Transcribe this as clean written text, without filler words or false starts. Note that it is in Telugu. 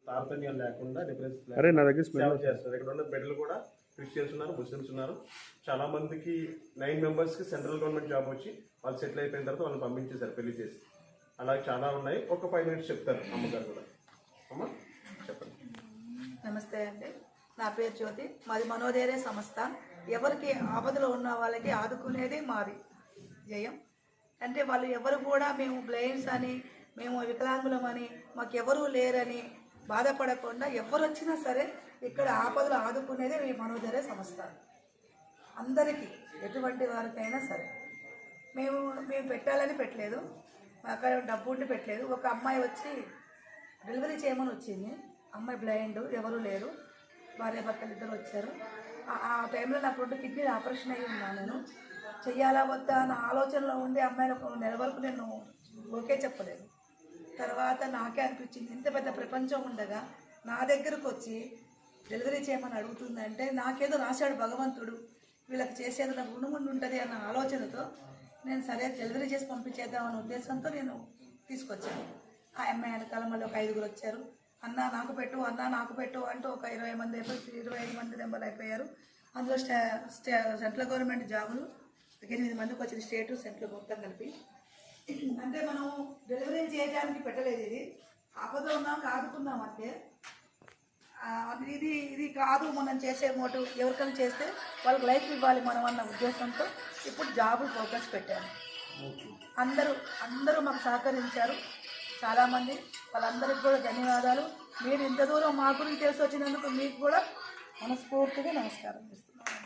తారతమ్యం లేకుండా డిఫరెన్స్ అరే నా దగ్గర సేవ చేస్తారు. ఇక్కడ ఉన్న బిడ్డలు కూడా క్రిస్టియన్స్ ఉన్నారు, ముస్లిమ్స్ ఉన్నారు. చాలా మందికి 9 మెంబర్స్కి సెంట్రల్ గవర్నమెంట్ జాబ్ వచ్చి వాళ్ళు సెటిల్ అయిపోయిన తర్వాత వాళ్ళని పంపించేశారు పెళ్లి చేసి. అలాగే చాలా ఉన్నాయి. ఒక 5 minutes చెప్తారు అమ్మగారు కూడా. అమ్మ చెప్పండి. నమస్తే అండి, నా పేరు జ్యోతి. మాది మనోధైర్య సంస్థ. ఎవరికి ఆపదలో ఉన్న వాళ్ళకి ఆదుకునేది మాది జయం. అంటే వాళ్ళు ఎవరు కూడా మేము బ్లైండ్స్ అని, మేము వికలాంగులమని, మాకు ఎవరూ లేరని బాధపడకుండా ఎవరు వచ్చినా సరే ఇక్కడ ఆపదలు ఆదుకునేది మీ మనోధైర్య సంస్థ. అందరికీ ఎటువంటి వారికైనా సరే మేము పెట్టాలని పెట్టలేదు, అక్కడ డబ్బు ఉండి పెట్టలేదు. ఒక అమ్మాయి వచ్చి డెలివరీ చేయమని వచ్చింది. అమ్మాయి బ్లైండ్, ఎవరు లేరు, భార్య భర్తలు ఇద్దరు వచ్చారు. ఆ టైంలో నాకు 2 కిడ్నీ ఆపరేషన్ అయ్యి ఉన్నాను. నేను చెయ్యాలా వద్దా అన్న ఆలోచనలో ఉండి అమ్మాయిని ఒక నెల వరకు నేను ఓకే చెప్పలేదు. తర్వాత నాకే అనిపించింది, ఇంత పెద్ద ప్రపంచం ఉండగా నా దగ్గరకు వచ్చి డెలివరీ చేయమని అడుగుతుందంటే నాకేదో రాశాడు భగవంతుడు, వీళ్ళకి చేసేది నాకు రుణముండి ఉంటుంది అన్న ఆలోచనతో నేను సరే డెలివరీ చేసి పంపించేద్దామన్న ఉద్దేశంతో నేను తీసుకొచ్చాను. ఆ అమ్మాయి వెనకాల మళ్ళీ ఒక 5గురు వచ్చారు. అన్న నాకు పెట్టు, అన్న నాకు పెట్టు అంటూ ఒక 20 మంది అయిపోయి 25 మంది నెంబర్లు అయిపోయారు. అందులో సెంట్రల్ గవర్నమెంట్ జాబులు 8 మందికి వచ్చింది, స్టేటు సెంట్రల్ మొత్తం కలిపి. అంటే మనం డెలివరీ చేయడానికి పెట్టలేదు, ఇది ఆపదలో ఉన్నాం ఆదుకుందాం అంటే. ఇది కాదు మనం చేసే మోటు, ఎవరికైనా చేస్తే వాళ్ళకి లైఫ్ ఇవ్వాలి మనం అన్న ఉద్దేశంతో ఇప్పుడు జాబు ఫోకస్ పెట్టాను. అందరూ మాకు సహకరించారు చాలామంది. వాళ్ళందరికీ కూడా ధన్యవాదాలు. మీరు ఇంత దూరం మా గురించి తెలిసి వచ్చినందుకు మీకు కూడా మనస్ఫూర్తిగా నమస్కారం చేస్తున్నాను.